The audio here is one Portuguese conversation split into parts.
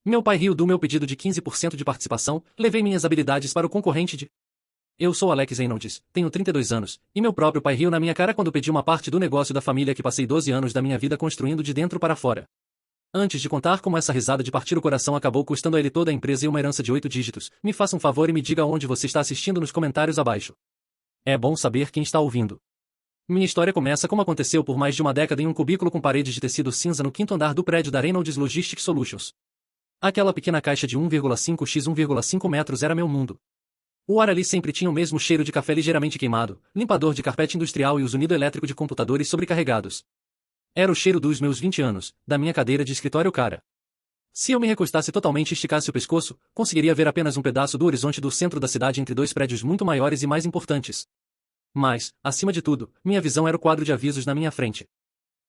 Meu pai riu do meu pedido de 15% de participação, levei minhas habilidades para o concorrente de... Eu sou Alex Reynolds, tenho 32 anos, e meu próprio pai riu na minha cara quando pedi uma parte do negócio da família que passei 12 anos da minha vida construindo de dentro para fora. Antes de contar como essa risada de partir o coração acabou custando a ele toda a empresa e uma herança de 8 dígitos, me faça um favor e me diga onde você está assistindo nos comentários abaixo. É bom saber quem está ouvindo. Minha história começa como aconteceu por mais de uma década em um cubículo com paredes de tecido cinza no quinto andar do prédio da Reynolds Logistics Solutions. Aquela pequena caixa de 1,5 x 1,5 metros era meu mundo. O ar ali sempre tinha o mesmo cheiro de café ligeiramente queimado, limpador de carpete industrial e o zunido elétrico de computadores sobrecarregados. Era o cheiro dos meus 20 anos, da minha cadeira de escritório cara. Se eu me recostasse totalmente e esticasse o pescoço, conseguiria ver apenas um pedaço do horizonte do centro da cidade entre dois prédios muito maiores e mais importantes. Mas, acima de tudo, minha visão era o quadro de avisos na minha frente.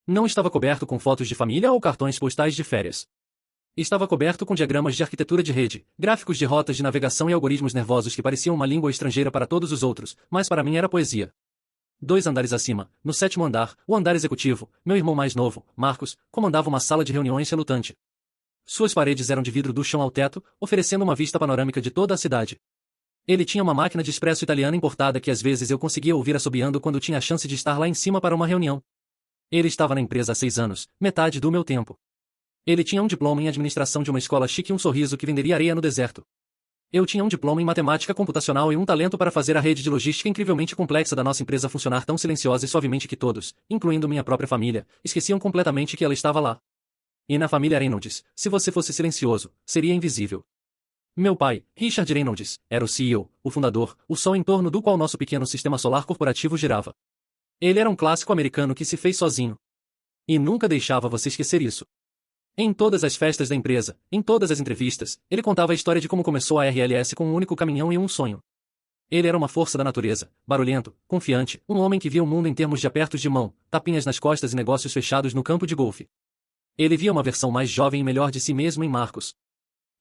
Não estava coberto com fotos de família ou cartões postais de férias. Estava coberto com diagramas de arquitetura de rede, gráficos de rotas de navegação e algoritmos nervosos que pareciam uma língua estrangeira para todos os outros, mas para mim era poesia. 2 andares acima, no 7º andar, o andar executivo, meu irmão mais novo, Marcos, comandava uma sala de reuniões relutante. Suas paredes eram de vidro do chão ao teto, oferecendo uma vista panorâmica de toda a cidade. Ele tinha uma máquina de expresso italiana importada que às vezes eu conseguia ouvir assobiando quando tinha a chance de estar lá em cima para uma reunião. Ele estava na empresa há 6 anos, metade do meu tempo. Ele tinha um diploma em administração de uma escola chique e um sorriso que venderia areia no deserto. Eu tinha um diploma em matemática computacional e um talento para fazer a rede de logística incrivelmente complexa da nossa empresa funcionar tão silenciosa e suavemente que todos, incluindo minha própria família, esqueciam completamente que ela estava lá. E na família Reynolds, se você fosse silencioso, seria invisível. Meu pai, Richard Reynolds, era o CEO, o fundador, o sol em torno do qual nosso pequeno sistema solar corporativo girava. Ele era um clássico americano que se fez sozinho. E nunca deixava você esquecer isso. Em todas as festas da empresa, em todas as entrevistas, ele contava a história de como começou a RLS com um único caminhão e um sonho. Ele era uma força da natureza, barulhento, confiante, um homem que via o mundo em termos de apertos de mão, tapinhas nas costas e negócios fechados no campo de golfe. Ele via uma versão mais jovem e melhor de si mesmo em Marcos.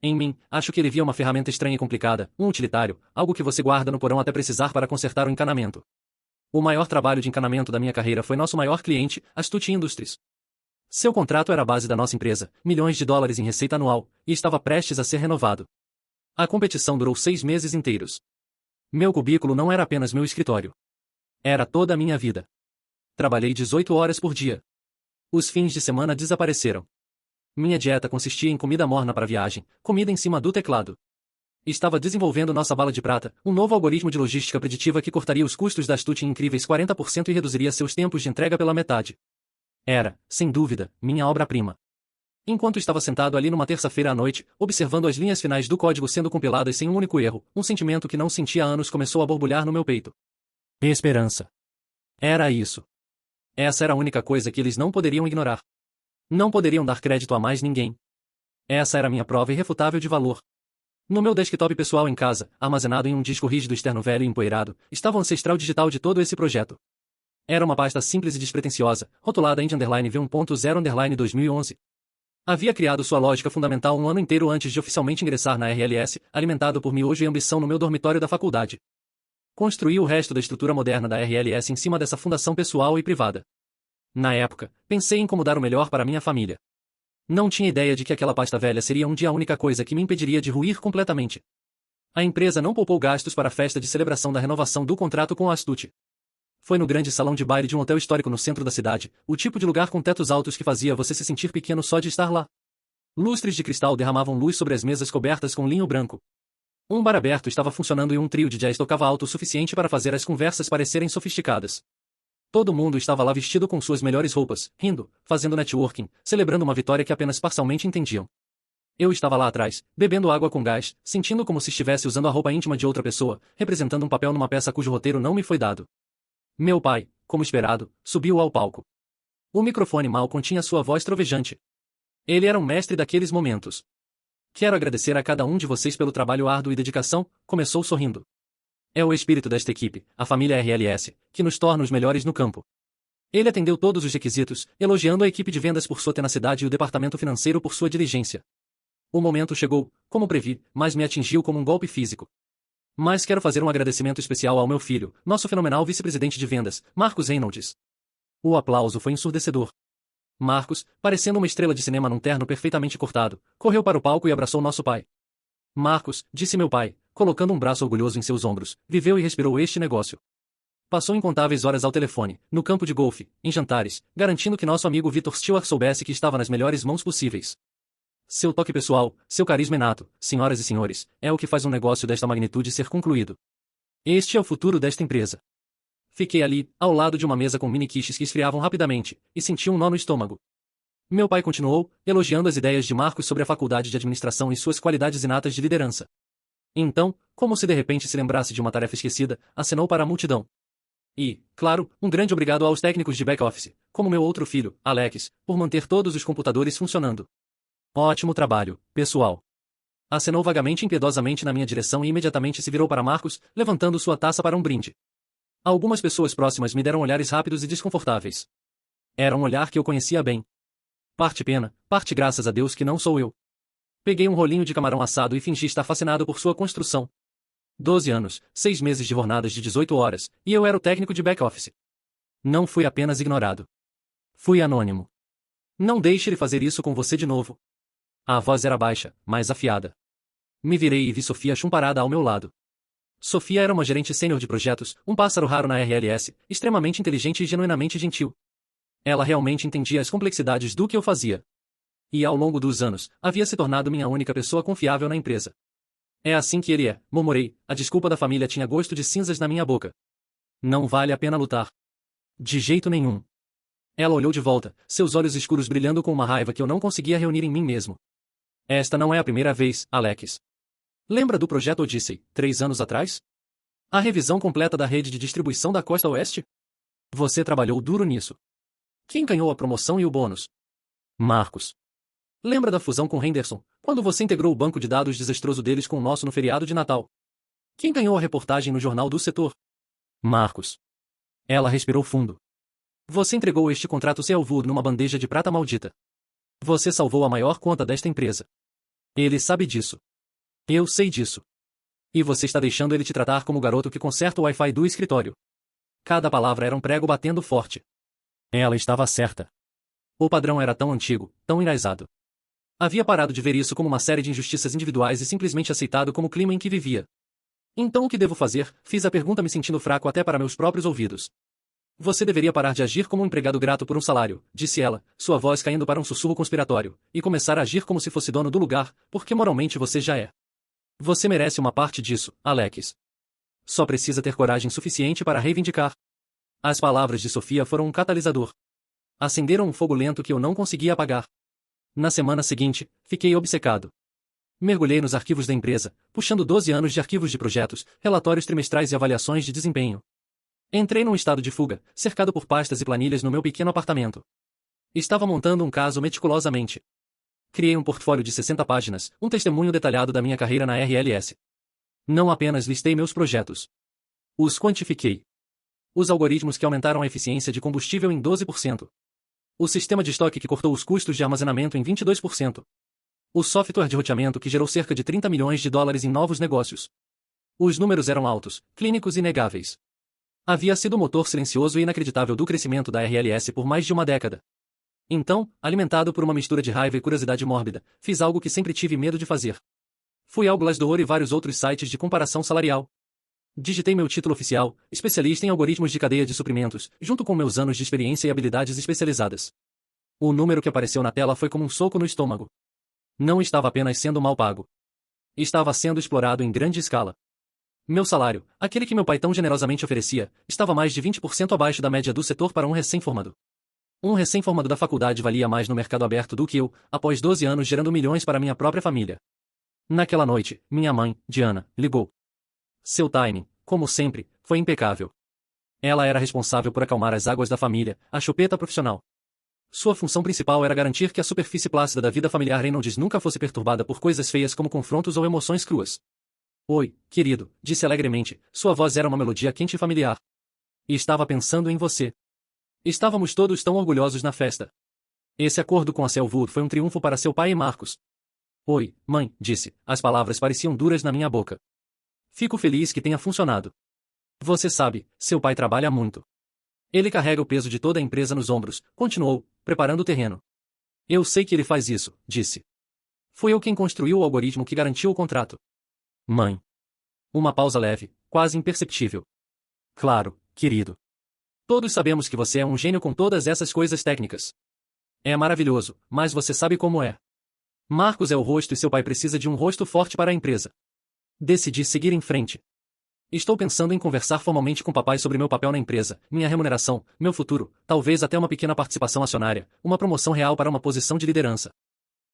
Em mim, acho que ele via uma ferramenta estranha e complicada, um utilitário, algo que você guarda no porão até precisar para consertar o encanamento. O maior trabalho de encanamento da minha carreira foi nosso maior cliente, Astute Industries. Seu contrato era a base da nossa empresa, milhões de dólares em receita anual, e estava prestes a ser renovado. A competição durou 6 meses inteiros. Meu cubículo não era apenas meu escritório. Era toda a minha vida. Trabalhei 18 horas por dia. Os fins de semana desapareceram. Minha dieta consistia em comida morna para a viagem, comida em cima do teclado. Estava desenvolvendo nossa bala de prata, um novo algoritmo de logística preditiva que cortaria os custos da Astute em incríveis 40% e reduziria seus tempos de entrega pela metade. Era, sem dúvida, minha obra-prima. Enquanto estava sentado ali numa terça-feira à noite, observando as linhas finais do código sendo compiladas sem um único erro, um sentimento que não sentia há anos começou a borbulhar no meu peito. Esperança. Era isso. Essa era a única coisa que eles não poderiam ignorar. Não poderiam dar crédito a mais ninguém. Essa era minha prova irrefutável de valor. No meu desktop pessoal em casa, armazenado em um disco rígido externo velho e empoeirado, estava o ancestral digital de todo esse projeto. Era uma pasta simples e despretensiosa, rotulada int_v1.0_2011. Havia criado sua lógica fundamental um ano inteiro antes de oficialmente ingressar na RLS, alimentado por miojo e ambição no meu dormitório da faculdade. Construí o resto da estrutura moderna da RLS em cima dessa fundação pessoal e privada. Na época, pensei em como dar o melhor para minha família. Não tinha ideia de que aquela pasta velha seria um dia a única coisa que me impediria de ruir completamente. A empresa não poupou gastos para a festa de celebração da renovação do contrato com a Astute. Foi no grande salão de baile de um hotel histórico no centro da cidade, o tipo de lugar com tetos altos que fazia você se sentir pequeno só de estar lá. Lustres de cristal derramavam luz sobre as mesas cobertas com linho branco. Um bar aberto estava funcionando e um trio de jazz tocava alto o suficiente para fazer as conversas parecerem sofisticadas. Todo mundo estava lá vestido com suas melhores roupas, rindo, fazendo networking, celebrando uma vitória que apenas parcialmente entendiam. Eu estava lá atrás, bebendo água com gás, sentindo como se estivesse usando a roupa íntima de outra pessoa, representando um papel numa peça cujo roteiro não me foi dado. Meu pai, como esperado, subiu ao palco. O microfone mal continha sua voz trovejante. Ele era um mestre daqueles momentos. Quero agradecer a cada um de vocês pelo trabalho árduo e dedicação, começou sorrindo. É o espírito desta equipe, a família RLS, que nos torna os melhores no campo. Ele atendeu todos os requisitos, elogiando a equipe de vendas por sua tenacidade e o departamento financeiro por sua diligência. O momento chegou, como previ, mas me atingiu como um golpe físico. Mas quero fazer um agradecimento especial ao meu filho, nosso fenomenal vice-presidente de vendas, Marcos Reynolds. O aplauso foi ensurdecedor. Marcos, parecendo uma estrela de cinema num terno perfeitamente cortado, correu para o palco e abraçou nosso pai. Marcos, disse meu pai, colocando um braço orgulhoso em seus ombros, viveu e respirou este negócio. Passou incontáveis horas ao telefone, no campo de golfe, em jantares, garantindo que nosso amigo Vitor Stewart soubesse que estava nas melhores mãos possíveis. Seu toque pessoal, seu carisma inato, senhoras e senhores, é o que faz um negócio desta magnitude ser concluído. Este é o futuro desta empresa. Fiquei ali, ao lado de uma mesa com mini-quiches que esfriavam rapidamente, e senti um nó no estômago. Meu pai continuou, elogiando as ideias de Marcos sobre a faculdade de administração e suas qualidades inatas de liderança. Então, como se de repente se lembrasse de uma tarefa esquecida, acenou para a multidão. E, claro, um grande obrigado aos técnicos de back-office, como meu outro filho, Alex, por manter todos os computadores funcionando. Ótimo trabalho, pessoal. Acenou vagamente e impiedosamente na minha direção e imediatamente se virou para Marcos, levantando sua taça para um brinde. Algumas pessoas próximas me deram olhares rápidos e desconfortáveis. Era um olhar que eu conhecia bem. Parte pena, parte graças a Deus que não sou eu. Peguei um rolinho de camarão assado e fingi estar fascinado por sua construção. 12 anos, 6 meses de jornadas de 18 horas, e eu era o técnico de back-office. Não fui apenas ignorado. Fui anônimo. Não deixe ele fazer isso com você de novo. A voz era baixa, mas afiada. Me virei e vi Sofia chumparada ao meu lado. Sofia era uma gerente sênior de projetos, um pássaro raro na RLS, extremamente inteligente e genuinamente gentil. Ela realmente entendia as complexidades do que eu fazia. E ao longo dos anos, havia se tornado minha única pessoa confiável na empresa. É assim que ele é, murmurei, a desculpa da família tinha gosto de cinzas na minha boca. Não vale a pena lutar. De jeito nenhum. Ela olhou de volta, seus olhos escuros brilhando com uma raiva que eu não conseguia reunir em mim mesmo. Esta não é a primeira vez, Alex. Lembra do projeto Odyssey, 3 anos atrás? A revisão completa da rede de distribuição da Costa Oeste? Você trabalhou duro nisso. Quem ganhou a promoção e o bônus? Marcos. Lembra da fusão com Henderson, quando você integrou o banco de dados desastroso deles com o nosso no feriado de Natal? Quem ganhou a reportagem no jornal do setor? Marcos. Ela respirou fundo. Você entregou este contrato Selwood numa bandeja de prata maldita. Você salvou a maior conta desta empresa. Ele sabe disso. Eu sei disso. E você está deixando ele te tratar como o garoto que conserta o Wi-Fi do escritório. Cada palavra era um prego batendo forte. Ela estava certa. O padrão era tão antigo, tão enraizado. Havia parado de ver isso como uma série de injustiças individuais e simplesmente aceitado como o clima em que vivia. Então o que devo fazer? Fiz a pergunta me sentindo fraco até para meus próprios ouvidos. Você deveria parar de agir como um empregado grato por um salário, disse ela, sua voz caindo para um sussurro conspiratório, e começar a agir como se fosse dono do lugar, porque moralmente você já é. Você merece uma parte disso, Alex. Só precisa ter coragem suficiente para reivindicar. As palavras de Sofia foram um catalisador. Acenderam um fogo lento que eu não conseguia apagar. Na semana seguinte, fiquei obcecado. Mergulhei nos arquivos da empresa, puxando 12 anos de arquivos de projetos, relatórios trimestrais e avaliações de desempenho. Entrei num estado de fuga, cercado por pastas e planilhas no meu pequeno apartamento. Estava montando um caso meticulosamente. Criei um portfólio de 60 páginas, um testemunho detalhado da minha carreira na RLS. Não apenas listei meus projetos. Os quantifiquei. Os algoritmos que aumentaram a eficiência de combustível em 12%. O sistema de estoque que cortou os custos de armazenamento em 22%. O software de roteamento que gerou cerca de 30 milhões de dólares em novos negócios. Os números eram altos, clínicos e inegáveis. Havia sido o motor silencioso e inacreditável do crescimento da RLS por mais de uma década. Então, alimentado por uma mistura de raiva e curiosidade mórbida, fiz algo que sempre tive medo de fazer. Fui ao Glassdoor e vários outros sites de comparação salarial. Digitei meu título oficial, especialista em algoritmos de cadeia de suprimentos, junto com meus anos de experiência e habilidades especializadas. O número que apareceu na tela foi como um soco no estômago. Não estava apenas sendo mal pago. Estava sendo explorado em grande escala. Meu salário, aquele que meu pai tão generosamente oferecia, estava mais de 20% abaixo da média do setor para um recém-formado. Um recém-formado da faculdade valia mais no mercado aberto do que eu, após 12 anos gerando milhões para minha própria família. Naquela noite, minha mãe, Diana, ligou. Seu timing, como sempre, foi impecável. Ela era responsável por acalmar as águas da família, a chupeta profissional. Sua função principal era garantir que a superfície plácida da vida familiar Reynolds nunca fosse perturbada por coisas feias como confrontos ou emoções cruas. Oi, querido, disse alegremente, sua voz era uma melodia quente e familiar. E estava pensando em você. Estávamos todos tão orgulhosos na festa. Esse acordo com a Selwood foi um triunfo para seu pai e Marcos. Oi, mãe, disse, as palavras pareciam duras na minha boca. Fico feliz que tenha funcionado. Você sabe, seu pai trabalha muito. Ele carrega o peso de toda a empresa nos ombros, continuou, preparando o terreno. Eu sei que ele faz isso, disse. Foi eu quem construiu o algoritmo que garantiu o contrato. Mãe. Uma pausa leve, quase imperceptível. Claro, querido. Todos sabemos que você é um gênio com todas essas coisas técnicas. É maravilhoso, mas você sabe como é. Marcos é o rosto e seu pai precisa de um rosto forte para a empresa. Decidi seguir em frente. Estou pensando em conversar formalmente com papai sobre meu papel na empresa, minha remuneração, meu futuro, talvez até uma pequena participação acionária, uma promoção real para uma posição de liderança.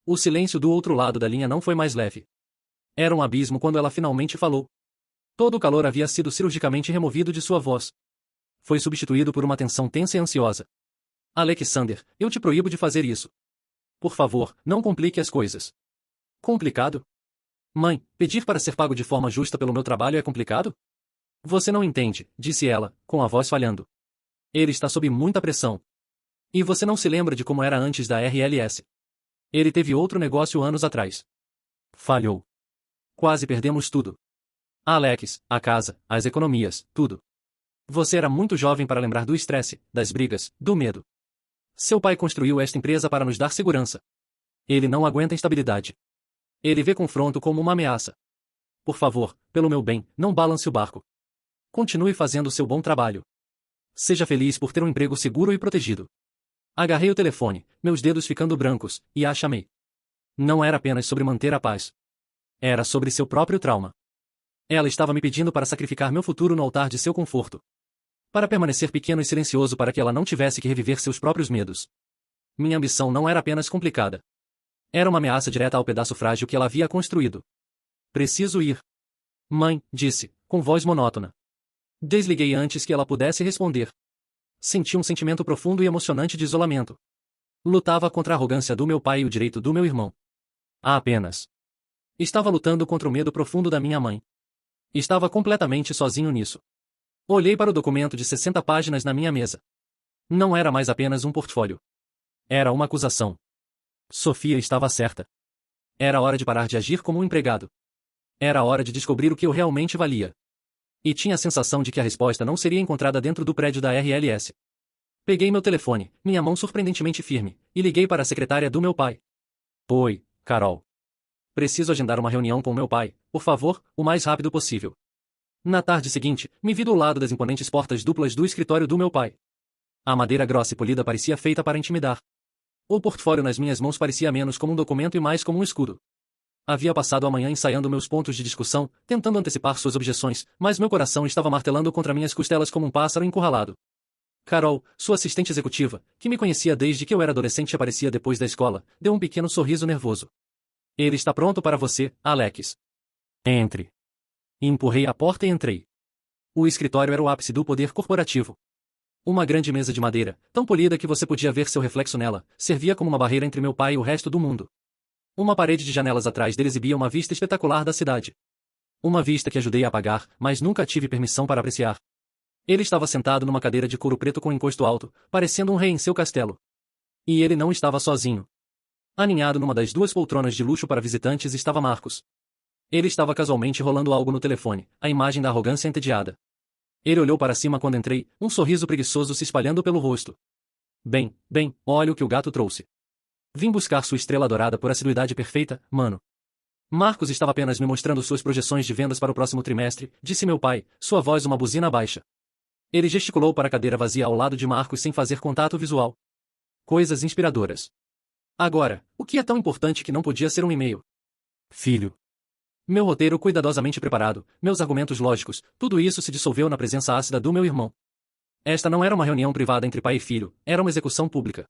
O silêncio do outro lado da linha não foi mais leve. Era um abismo quando ela finalmente falou. Todo o calor havia sido cirurgicamente removido de sua voz. Foi substituído por uma tensão tensa e ansiosa. Alexander, eu te proíbo de fazer isso. Por favor, não complique as coisas. Complicado? Mãe, pedir para ser pago de forma justa pelo meu trabalho é complicado? Você não entende, disse ela, com a voz falhando. Ele está sob muita pressão. E você não se lembra de como era antes da RLS. Ele teve outro negócio anos atrás. Falhou. Quase perdemos tudo. Alex, a casa, as economias, tudo. Você era muito jovem para lembrar do estresse, das brigas, do medo. Seu pai construiu esta empresa para nos dar segurança. Ele não aguenta instabilidade. Ele vê confronto como uma ameaça. Por favor, pelo meu bem, não balance o barco. Continue fazendo seu bom trabalho. Seja feliz por ter um emprego seguro e protegido. Agarrei o telefone, meus dedos ficando brancos, e a chamei. Não era apenas sobre manter a paz. Era sobre seu próprio trauma. Ela estava me pedindo para sacrificar meu futuro no altar de seu conforto. Para permanecer pequeno e silencioso para que ela não tivesse que reviver seus próprios medos. Minha ambição não era apenas complicada. Era uma ameaça direta ao pedaço frágil que ela havia construído. Preciso ir. Mãe, disse, com voz monótona. Desliguei antes que ela pudesse responder. Senti um sentimento profundo e emocionante de isolamento. Lutava contra a arrogância do meu pai e o direito do meu irmão. Apenas. Estava lutando contra o medo profundo da minha mãe. Estava completamente sozinho nisso. Olhei para o documento de 60 páginas na minha mesa. Não era mais apenas um portfólio. Era uma acusação. Sofia estava certa. Era hora de parar de agir como um empregado. Era hora de descobrir o que eu realmente valia. E tinha a sensação de que a resposta não seria encontrada dentro do prédio da RLS. Peguei meu telefone, minha mão surpreendentemente firme, e liguei para a secretária do meu pai. Oi, Carol. Preciso agendar uma reunião com meu pai, por favor, o mais rápido possível. Na tarde seguinte, me vi do lado das imponentes portas duplas do escritório do meu pai. A madeira grossa e polida parecia feita para intimidar. O portfólio nas minhas mãos parecia menos como um documento e mais como um escudo. Havia passado a manhã ensaiando meus pontos de discussão, tentando antecipar suas objeções, mas meu coração estava martelando contra minhas costelas como um pássaro encurralado. Carol, sua assistente executiva, que me conhecia desde que eu era adolescente e aparecia depois da escola, deu um pequeno sorriso nervoso. Ele está pronto para você, Alex. Entre. Empurrei a porta e entrei. O escritório era o ápice do poder corporativo. Uma grande mesa de madeira, tão polida que você podia ver seu reflexo nela, servia como uma barreira entre meu pai e o resto do mundo. Uma parede de janelas atrás dele exibia uma vista espetacular da cidade. Uma vista que ajudei a apagar, mas nunca tive permissão para apreciar. Ele estava sentado numa cadeira de couro preto com encosto alto, parecendo um rei em seu castelo. E ele não estava sozinho. Aninhado numa das duas poltronas de luxo para visitantes estava Marcos. Ele estava casualmente rolando algo no telefone, a imagem da arrogância entediada. Ele olhou para cima quando entrei, um sorriso preguiçoso se espalhando pelo rosto. Bem, olha o que o gato trouxe. Vim buscar sua estrela dourada por assiduidade perfeita, mano. Marcos estava apenas me mostrando suas projeções de vendas para o próximo trimestre, disse meu pai, sua voz uma buzina baixa. Ele gesticulou para a cadeira vazia ao lado de Marcos sem fazer contato visual. Coisas inspiradoras. Agora, o que é tão importante que não podia ser um e-mail? Filho. Meu roteiro cuidadosamente preparado, meus argumentos lógicos, tudo isso se dissolveu na presença ácida do meu irmão. Esta não era uma reunião privada entre pai e filho, era uma execução pública.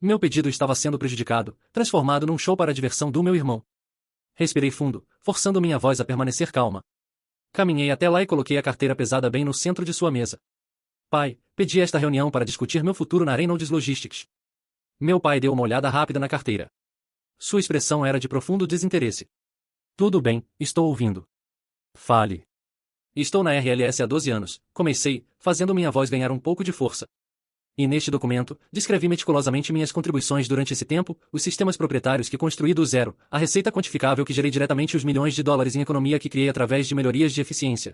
Meu pedido estava sendo prejudicado, transformado num show para a diversão do meu irmão. Respirei fundo, forçando minha voz a permanecer calma. Caminhei até lá e coloquei a carteira pesada bem no centro de sua mesa. Pai, pedi esta reunião para discutir meu futuro na Reynolds Logistics. Meu pai deu uma olhada rápida na carteira. Sua expressão era de profundo desinteresse. Tudo bem, estou ouvindo. Fale. Estou na RLS há 12 anos, comecei, fazendo minha voz ganhar um pouco de força. E neste documento, descrevi meticulosamente minhas contribuições durante esse tempo, os sistemas proprietários que construí do zero, a receita quantificável que gerei diretamente os milhões de dólares em economia que criei através de melhorias de eficiência.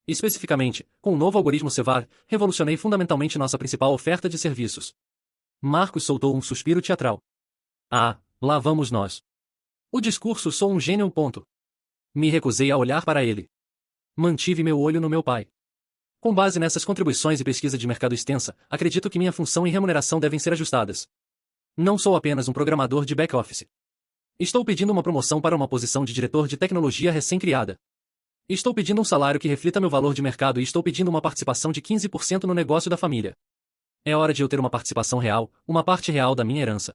Especificamente, com o novo algoritmo Cevar, revolucionei fundamentalmente nossa principal oferta de serviços. Marcos soltou um suspiro teatral. Ah, lá vamos nós. O discurso sou um gênio. Ponto. Me recusei a olhar para ele. Mantive meu olho no meu pai. Com base nessas contribuições e pesquisa de mercado extensa, acredito que minha função e remuneração devem ser ajustadas. Não sou apenas um programador de back-office. Estou pedindo uma promoção para uma posição de diretor de tecnologia recém-criada. Estou pedindo um salário que reflita meu valor de mercado e estou pedindo uma participação de 15% no negócio da família. É hora de eu ter uma participação real, uma parte real da minha herança.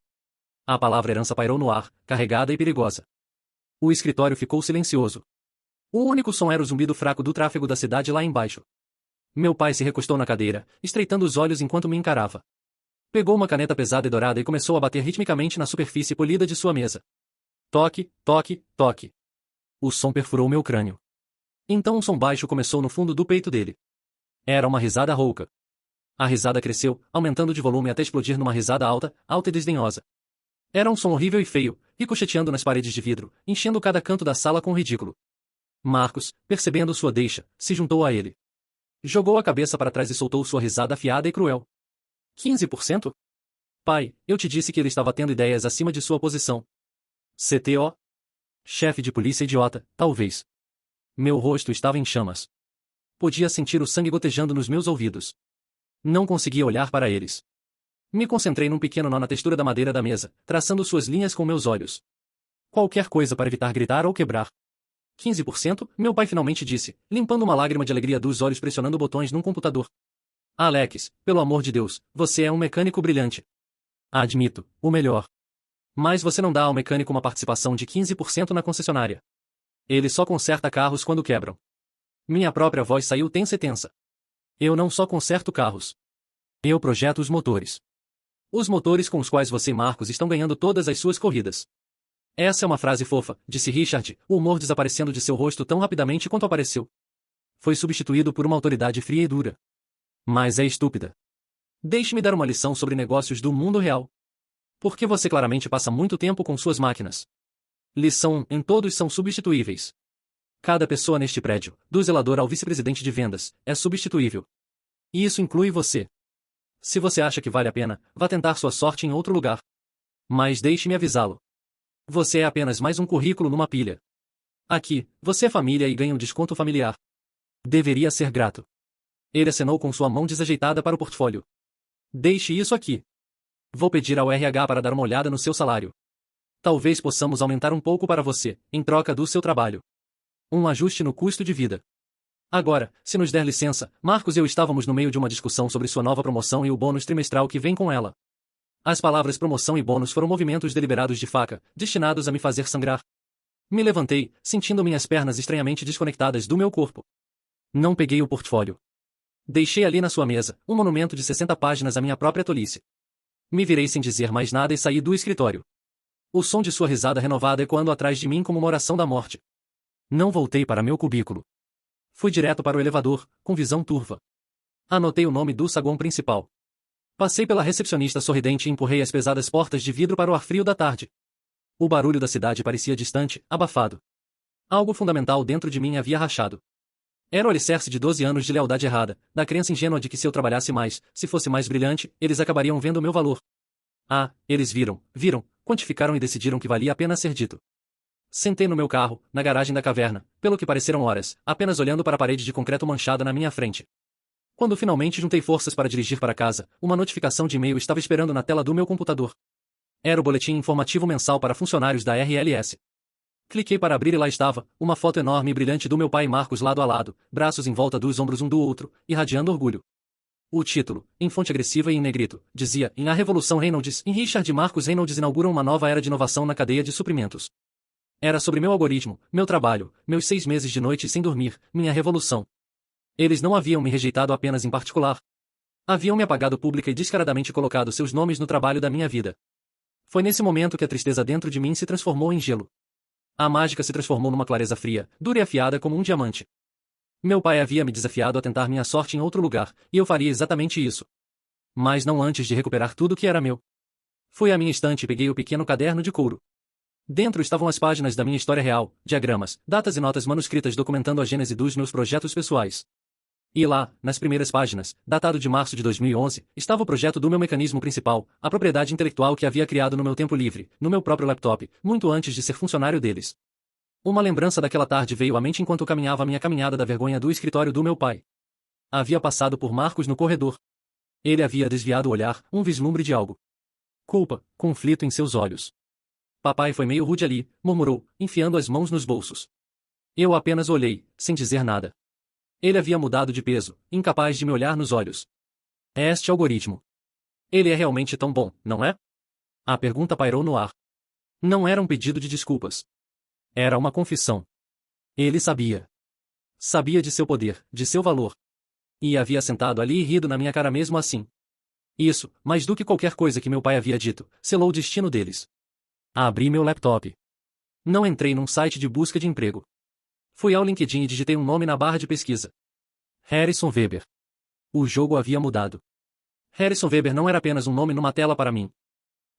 A palavra herança pairou no ar, carregada e perigosa. O escritório ficou silencioso. O único som era o zumbido fraco do tráfego da cidade lá embaixo. Meu pai se recostou na cadeira, estreitando os olhos enquanto me encarava. Pegou uma caneta pesada e dourada e começou a bater ritmicamente na superfície polida de sua mesa. Toque, toque, toque. O som perfurou meu crânio. Então um som baixo começou no fundo do peito dele. Era uma risada rouca. A risada cresceu, aumentando de volume até explodir numa risada alta, alta e desdenhosa. Era um som horrível e feio, ricocheteando nas paredes de vidro, enchendo cada canto da sala com ridículo. Marcos, percebendo sua deixa, se juntou a ele. Jogou a cabeça para trás e soltou sua risada afiada e cruel. 15%? Pai, eu te disse que ele estava tendo ideias acima de sua posição. CTO? Chefe de polícia idiota, talvez. Meu rosto estava em chamas. Podia sentir o sangue gotejando nos meus ouvidos. Não conseguia olhar para eles. Me concentrei num pequeno nó na textura da madeira da mesa, traçando suas linhas com meus olhos. Qualquer coisa para evitar gritar ou quebrar. 15%? Meu pai finalmente disse, limpando uma lágrima de alegria dos olhos pressionando botões num computador. Alex, pelo amor de Deus, você é um mecânico brilhante. Admito, o melhor. Mas você não dá ao mecânico uma participação de 15% na concessionária. Ele só conserta carros quando quebram. Minha própria voz saiu tensa e tensa. Eu não só conserto carros. Eu projeto os motores. Os motores com os quais você e Marcos estão ganhando todas as suas corridas. Essa é uma frase fofa, disse Richard, o humor desaparecendo de seu rosto tão rapidamente quanto apareceu. Foi substituído por uma autoridade fria e dura. Mas é estúpida. Deixe-me dar uma lição sobre negócios do mundo real. Porque você claramente passa muito tempo com suas máquinas. Lição 1: todos são substituíveis. Cada pessoa neste prédio, do zelador ao vice-presidente de vendas, é substituível. E isso inclui você. Se você acha que vale a pena, vá tentar sua sorte em outro lugar. Mas deixe-me avisá-lo. Você é apenas mais um currículo numa pilha. Aqui, você é família e ganha um desconto familiar. Deveria ser grato. Ele acenou com sua mão desajeitada para o portfólio. Deixe isso aqui. Vou pedir ao RH para dar uma olhada no seu salário. Talvez possamos aumentar um pouco para você, em troca do seu trabalho. Um ajuste no custo de vida. Agora, se nos der licença, Marcos e eu estávamos no meio de uma discussão sobre sua nova promoção e o bônus trimestral que vem com ela. As palavras promoção e bônus foram movimentos deliberados de faca, destinados a me fazer sangrar. Me levantei, sentindo minhas pernas estranhamente desconectadas do meu corpo. Não peguei o portfólio. Deixei ali na sua mesa, um monumento de 60 páginas à minha própria tolice. Me virei sem dizer mais nada e saí do escritório. O som de sua risada renovada ecoando atrás de mim como uma oração da morte. Não voltei para meu cubículo. Fui direto para o elevador, com visão turva. Anotei o nome do saguão principal. Passei pela recepcionista sorridente e empurrei as pesadas portas de vidro para o ar frio da tarde. O barulho da cidade parecia distante, abafado. Algo fundamental dentro de mim havia rachado. Era o alicerce de 12 anos de lealdade errada, da crença ingênua de que se eu trabalhasse mais, se fosse mais brilhante, eles acabariam vendo o meu valor. Ah, eles viram, quantificaram e decidiram que valia a pena ser dito. Sentei no meu carro, na garagem da caverna, pelo que pareceram horas, apenas olhando para a parede de concreto manchada na minha frente. Quando finalmente juntei forças para dirigir para casa, uma notificação de e-mail estava esperando na tela do meu computador. Era o boletim informativo mensal para funcionários da RLS. Cliquei para abrir e lá estava, uma foto enorme e brilhante do meu pai e Marcos lado a lado, braços em volta dos ombros um do outro, irradiando orgulho. O título, em fonte agressiva e em negrito, dizia, em A Revolução Reynolds, em Richard e Marcos Reynolds inauguram uma nova era de inovação na cadeia de suprimentos. Era sobre meu algoritmo, meu trabalho, meus 6 meses de noite sem dormir, minha revolução. Eles não haviam me rejeitado apenas em particular. Haviam me apagado pública e descaradamente colocado seus nomes no trabalho da minha vida. Foi nesse momento que a tristeza dentro de mim se transformou em gelo. A mágica se transformou numa clareza fria, dura e afiada como um diamante. Meu pai havia me desafiado a tentar minha sorte em outro lugar, e eu faria exatamente isso. Mas não antes de recuperar tudo que era meu. Fui à minha estante e peguei o pequeno caderno de couro. Dentro estavam as páginas da minha história real, diagramas, datas e notas manuscritas documentando a gênese dos meus projetos pessoais. E lá, nas primeiras páginas, datado de março de 2011, estava o projeto do meu mecanismo principal, a propriedade intelectual que havia criado no meu tempo livre, no meu próprio laptop, muito antes de ser funcionário deles. Uma lembrança daquela tarde veio à mente enquanto caminhava a minha caminhada da vergonha do escritório do meu pai. Havia passado por Marcos no corredor. Ele havia desviado o olhar, um vislumbre de algo. Culpa, conflito em seus olhos. Papai foi meio rude ali, murmurou, enfiando as mãos nos bolsos. Eu apenas olhei, sem dizer nada. Ele havia mudado de peso, incapaz de me olhar nos olhos. É este algoritmo. Ele é realmente tão bom, não é? A pergunta pairou no ar. Não era um pedido de desculpas. Era uma confissão. Ele sabia. Sabia de seu poder, de seu valor. E havia sentado ali e rido na minha cara mesmo assim. Isso, mais do que qualquer coisa que meu pai havia dito, selou o destino deles. Abri meu laptop. Não entrei num site de busca de emprego. Fui ao LinkedIn e digitei um nome na barra de pesquisa. Harrison Weber. O jogo havia mudado. Harrison Weber não era apenas um nome numa tela para mim.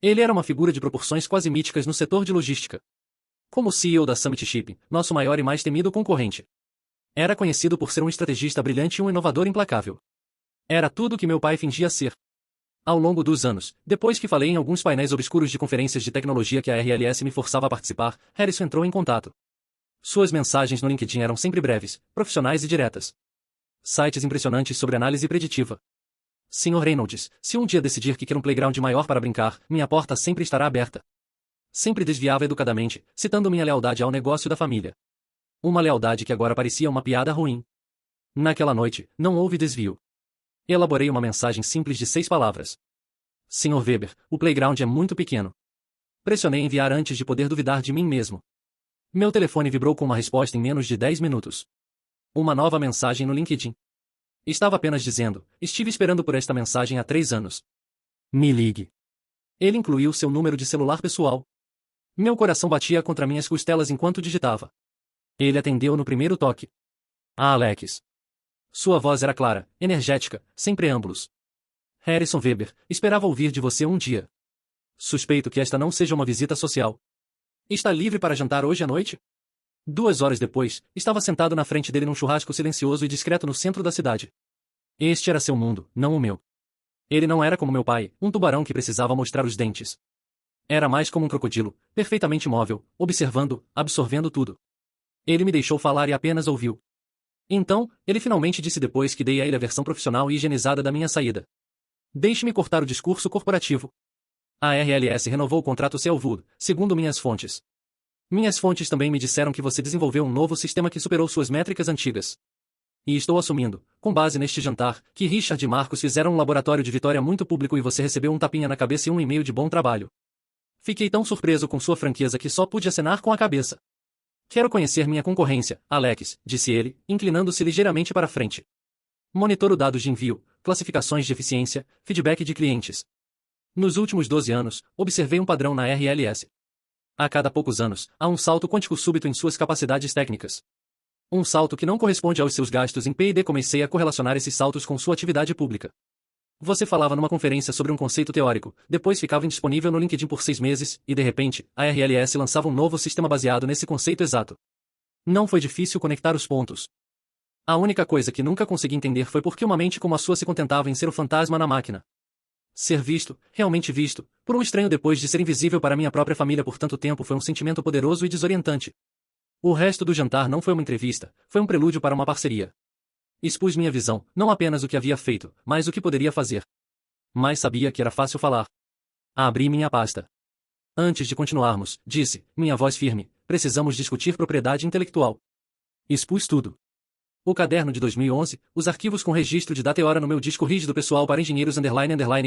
Ele era uma figura de proporções quase míticas no setor de logística. Como CEO da Summit Shipping, nosso maior e mais temido concorrente. Era conhecido por ser um estrategista brilhante e um inovador implacável. Era tudo o que meu pai fingia ser. Ao longo dos anos, depois que falei em alguns painéis obscuros de conferências de tecnologia que a RLS me forçava a participar, Harrison entrou em contato. Suas mensagens no LinkedIn eram sempre breves, profissionais e diretas. Sites impressionantes sobre análise preditiva. Sr. Reynolds, se um dia decidir que quer um playground maior para brincar, minha porta sempre estará aberta. Sempre desviava educadamente, citando minha lealdade ao negócio da família. Uma lealdade que agora parecia uma piada ruim. Naquela noite, não houve desvio. Elaborei uma mensagem simples de 6 palavras. Sr. Weber, o playground é muito pequeno. Pressionei enviar antes de poder duvidar de mim mesmo. Meu telefone vibrou com uma resposta em menos de 10 minutos. Uma nova mensagem no LinkedIn. Estava apenas dizendo, estive esperando por esta mensagem há 3 anos. Me ligue. Ele incluiu seu número de celular pessoal. Meu coração batia contra minhas costelas enquanto digitava. Ele atendeu no primeiro toque. Alex. Sua voz era clara, energética, sem preâmbulos. Harrison Weber, esperava ouvir de você um dia. Suspeito que esta não seja uma visita social. Está livre para jantar hoje à noite? 2 horas depois, estava sentado na frente dele num churrasco silencioso e discreto no centro da cidade. Este era seu mundo, não o meu. Ele não era como meu pai, um tubarão que precisava mostrar os dentes. Era mais como um crocodilo, perfeitamente imóvel, observando, absorvendo tudo. Ele me deixou falar e apenas ouviu. Então, ele finalmente disse depois que dei a ele a versão profissional e higienizada da minha saída. Deixe-me cortar o discurso corporativo. A RLS renovou o contrato Selwood, segundo minhas fontes. Minhas fontes também me disseram que você desenvolveu um novo sistema que superou suas métricas antigas. E estou assumindo, com base neste jantar, que Richard e Marcos fizeram um laboratório de vitória muito público e você recebeu um tapinha na cabeça e um e-mail de bom trabalho. Fiquei tão surpreso com sua franqueza que só pude acenar com a cabeça. Quero conhecer minha concorrência, Alex, disse ele, inclinando-se ligeiramente para frente. Monitoro dados de envio, classificações de eficiência, feedback de clientes. Nos últimos 12 anos, observei um padrão na RLS. A cada poucos anos, há um salto quântico súbito em suas capacidades técnicas. Um salto que não corresponde aos seus gastos em P&D. Comecei a correlacionar esses saltos com sua atividade pública. Você falava numa conferência sobre um conceito teórico, depois ficava indisponível no LinkedIn por 6 meses, e de repente, a RLS lançava um novo sistema baseado nesse conceito exato. Não foi difícil conectar os pontos. A única coisa que nunca consegui entender foi por que uma mente como a sua se contentava em ser o fantasma na máquina. Ser visto, realmente visto, por um estranho depois de ser invisível para minha própria família por tanto tempo foi um sentimento poderoso e desorientante. O resto do jantar não foi uma entrevista, foi um prelúdio para uma parceria. Expus minha visão, não apenas o que havia feito, mas o que poderia fazer. Mas sabia que era fácil falar. Abri minha pasta. Antes de continuarmos, disse, minha voz firme, precisamos discutir propriedade intelectual. Expus tudo. O caderno de 2011, os arquivos com registro de data e hora no meu disco rígido pessoal para engenheiros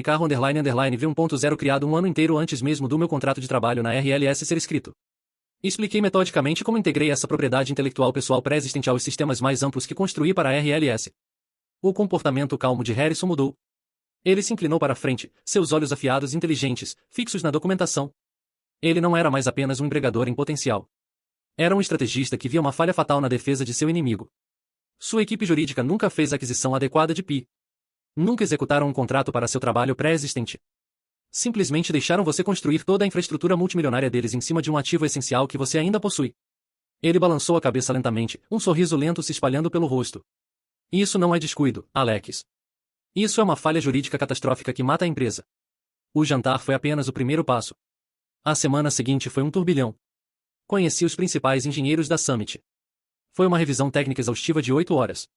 carro V1.0 criado um ano inteiro antes mesmo do meu contrato de trabalho na RLS ser escrito. Expliquei metodicamente como integrei essa propriedade intelectual pessoal pré-existente aos sistemas mais amplos que construí para a RLS. O comportamento calmo de Harrison mudou. Ele se inclinou para a frente, seus olhos afiados e inteligentes, fixos na documentação. Ele não era mais apenas um empregador em potencial. Era um estrategista que via uma falha fatal na defesa de seu inimigo. Sua equipe jurídica nunca fez a aquisição adequada de PI. Nunca executaram um contrato para seu trabalho pré-existente. Simplesmente deixaram você construir toda a infraestrutura multimilionária deles em cima de um ativo essencial que você ainda possui. Ele balançou a cabeça lentamente, um sorriso lento se espalhando pelo rosto. Isso não é descuido, Alex. Isso é uma falha jurídica catastrófica que mata a empresa. O jantar foi apenas o primeiro passo. A semana seguinte foi um turbilhão. Conheci os principais engenheiros da Summit. Foi uma revisão técnica exaustiva de 8 horas.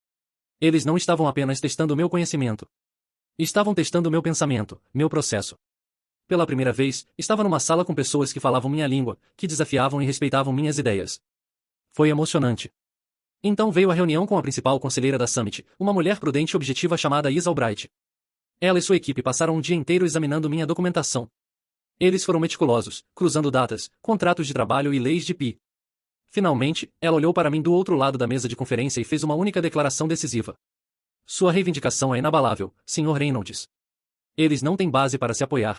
Eles não estavam apenas testando o meu conhecimento. Estavam testando o meu pensamento, meu processo. Pela primeira vez, estava numa sala com pessoas que falavam minha língua, que desafiavam e respeitavam minhas ideias. Foi emocionante. Então veio a reunião com a principal conselheira da Summit, uma mulher prudente e objetiva chamada Isa Albright. Ela e sua equipe passaram um dia inteiro examinando minha documentação. Eles foram meticulosos, cruzando datas, contratos de trabalho e leis de PI. Finalmente, ela olhou para mim do outro lado da mesa de conferência e fez uma única declaração decisiva. Sua reivindicação é inabalável, Sr. Reynolds. Eles não têm base para se apoiar.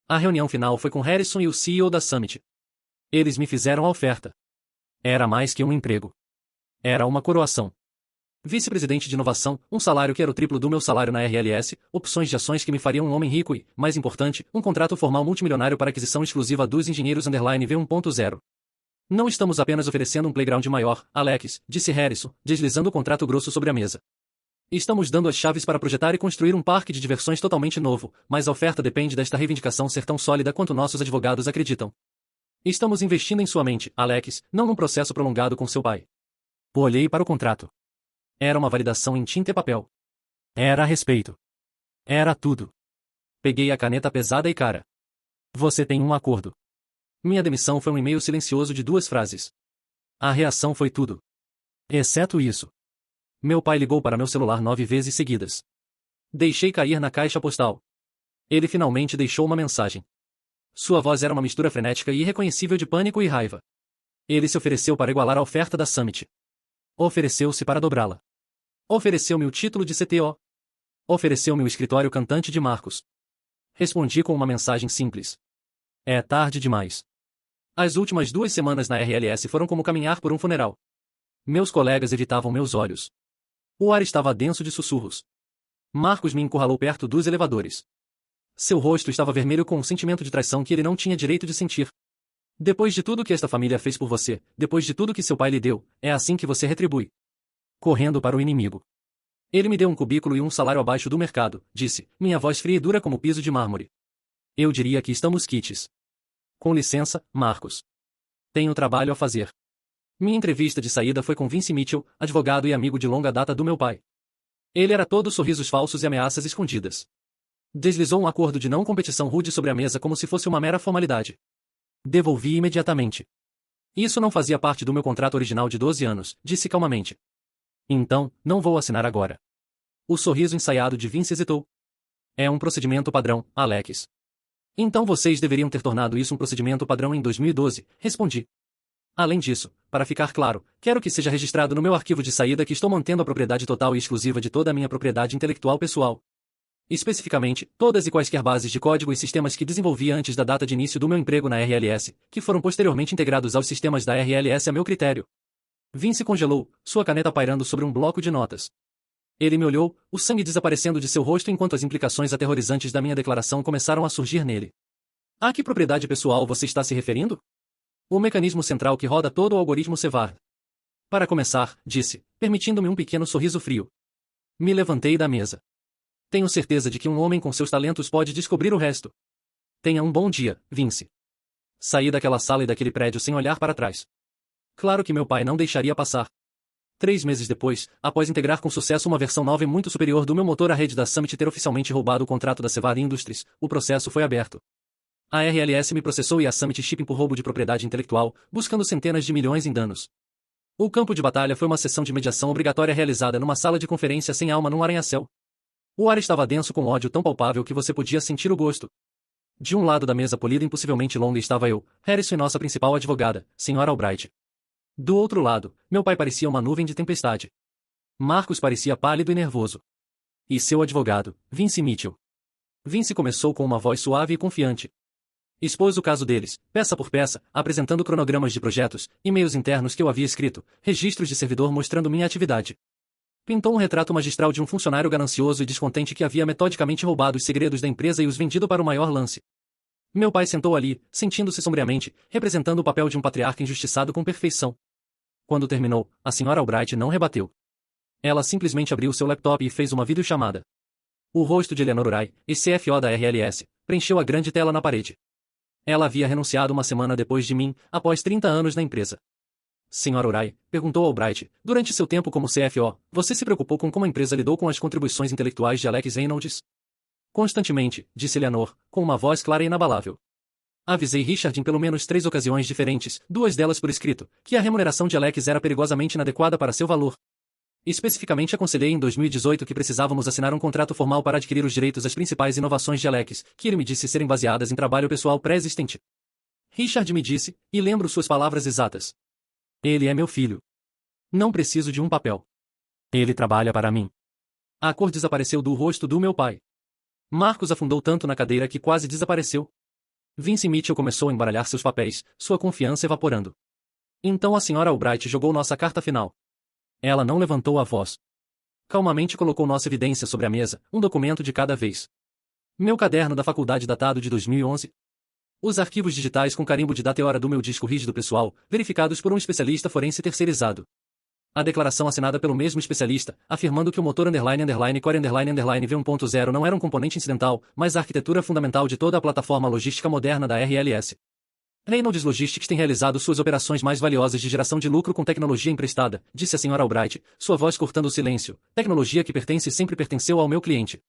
A reunião final foi com Harrison e o CEO da Summit. Eles me fizeram a oferta. Era mais que um emprego. Era uma coroação. Vice-presidente de inovação, um salário que era o triplo do meu salário na RLS, opções de ações que me fariam um homem rico e, mais importante, um contrato formal multimilionário para aquisição exclusiva dos engenheiros V1.0. Não estamos apenas oferecendo um playground maior, Alex, disse Harrison, deslizando o contrato grosso sobre a mesa. Estamos dando as chaves para projetar e construir um parque de diversões totalmente novo, mas a oferta depende desta reivindicação ser tão sólida quanto nossos advogados acreditam. Estamos investindo em sua mente, Alex, não num processo prolongado com seu pai. Olhei para o contrato. Era uma validação em tinta e papel. Era a respeito. Era tudo. Peguei a caneta pesada e cara. Você tem um acordo. Minha demissão foi um e-mail silencioso de 2 frases. A reação foi tudo. Exceto isso. Meu pai ligou para meu celular 9 vezes seguidas. Deixei cair na caixa postal. Ele finalmente deixou uma mensagem. Sua voz era uma mistura frenética e irreconhecível de pânico e raiva. Ele se ofereceu para igualar a oferta da Summit. Ofereceu-se para dobrá-la. Ofereceu-me o título de CTO. Ofereceu-me o escritório cantante de Marcos. Respondi com uma mensagem simples. É tarde demais. As últimas 2 semanas na RLS foram como caminhar por um funeral. Meus colegas evitavam meus olhos. O ar estava denso de sussurros. Marcos me encurralou perto dos elevadores. Seu rosto estava vermelho com um sentimento de traição que ele não tinha direito de sentir. Depois de tudo que esta família fez por você, depois de tudo que seu pai lhe deu, é assim que você retribui. Correndo para o inimigo. Ele me deu um cubículo e um salário abaixo do mercado, disse, minha voz fria e dura como piso de mármore. Eu diria que estamos quites. Com licença, Marcos. Tenho trabalho a fazer. Minha entrevista de saída foi com Vince Mitchell, advogado e amigo de longa data do meu pai. Ele era todo sorrisos falsos e ameaças escondidas. Deslizou um acordo de não competição rude sobre a mesa como se fosse uma mera formalidade. Devolvi imediatamente. Isso não fazia parte do meu contrato original de 12 anos, disse calmamente. Então, não vou assinar agora. O sorriso ensaiado de Vince hesitou. É um procedimento padrão, Alex. Então vocês deveriam ter tornado isso um procedimento padrão em 2012, respondi. Além disso, para ficar claro, quero que seja registrado no meu arquivo de saída que estou mantendo a propriedade total e exclusiva de toda a minha propriedade intelectual pessoal. Especificamente, todas e quaisquer bases de código e sistemas que desenvolvi antes da data de início do meu emprego na RLS, que foram posteriormente integrados aos sistemas da RLS a meu critério. Vince congelou, sua caneta pairando sobre um bloco de notas. Ele me olhou, o sangue desaparecendo de seu rosto enquanto as implicações aterrorizantes da minha declaração começaram a surgir nele. A que propriedade pessoal você está se referindo? O mecanismo central que roda todo o algoritmo Cevard. Para começar, disse, permitindo-me um pequeno sorriso frio. Me levantei da mesa. Tenho certeza de que um homem com seus talentos pode descobrir o resto. Tenha um bom dia, Vince. Saí daquela sala e daquele prédio sem olhar para trás. Claro que meu pai não deixaria passar. 3 meses depois, após integrar com sucesso uma versão nova e muito superior do meu motor à rede da Summit ter oficialmente roubado o contrato da Cevard Industries, o processo foi aberto. A RLS me processou e a Summit Shipping por roubo de propriedade intelectual, buscando centenas de milhões em danos. O campo de batalha foi uma sessão de mediação obrigatória realizada numa sala de conferência sem alma num arranha-céu. O ar estava denso com ódio tão palpável que você podia sentir o gosto. De um lado da mesa polida impossivelmente longa estava eu, Harrison e nossa principal advogada, Sra. Albright. Do outro lado, meu pai parecia uma nuvem de tempestade. Marcos parecia pálido e nervoso. E seu advogado, Vince Mitchell. Vince começou com uma voz suave e confiante. Expôs o caso deles, peça por peça, apresentando cronogramas de projetos, e-mails internos que eu havia escrito, registros de servidor mostrando minha atividade. Pintou um retrato magistral de um funcionário ganancioso e descontente que havia metodicamente roubado os segredos da empresa e os vendido para o maior lance. Meu pai sentou ali, sentindo-se sombriamente, representando o papel de um patriarca injustiçado com perfeição. Quando terminou, a Sra. Albright não rebateu. Ela simplesmente abriu seu laptop e fez uma videochamada. O rosto de Eleanor Urai, ex-CFO da RLS, preencheu a grande tela na parede. Ela havia renunciado uma semana depois de mim, após 30 anos na empresa. Senhora Urai, perguntou Albright, durante seu tempo como CFO, você se preocupou com como a empresa lidou com as contribuições intelectuais de Alex Reynolds? Constantemente, disse Eleanor, com uma voz clara e inabalável. Avisei Richard em pelo menos 3 ocasiões diferentes, 2 delas por escrito, que a remuneração de Alex era perigosamente inadequada para seu valor. Especificamente aconselhei em 2018 que precisávamos assinar um contrato formal para adquirir os direitos às principais inovações de Alex, que ele me disse serem baseadas em trabalho pessoal pré-existente. Richard me disse, e lembro suas palavras exatas. Ele é meu filho. Não preciso de um papel. Ele trabalha para mim. A cor desapareceu do rosto do meu pai. Marcos afundou tanto na cadeira que quase desapareceu. Vince Mitchell começou a embaralhar seus papéis, sua confiança evaporando. Então a senhora Albright jogou nossa carta final. Ela não levantou a voz. Calmamente colocou nossa evidência sobre a mesa, um documento de cada vez. Meu caderno da faculdade datado de 2011. Os arquivos digitais com carimbo de data e hora do meu disco rígido pessoal, verificados por um especialista forense terceirizado. A declaração assinada pelo mesmo especialista, afirmando que o motor _core V1.0 não era um componente incidental, mas a arquitetura fundamental de toda a plataforma logística moderna da RLS. Reynolds Logistics tem realizado suas operações mais valiosas de geração de lucro com tecnologia emprestada, disse a senhora Albright, sua voz cortando o silêncio, tecnologia que pertence e sempre pertenceu ao meu cliente.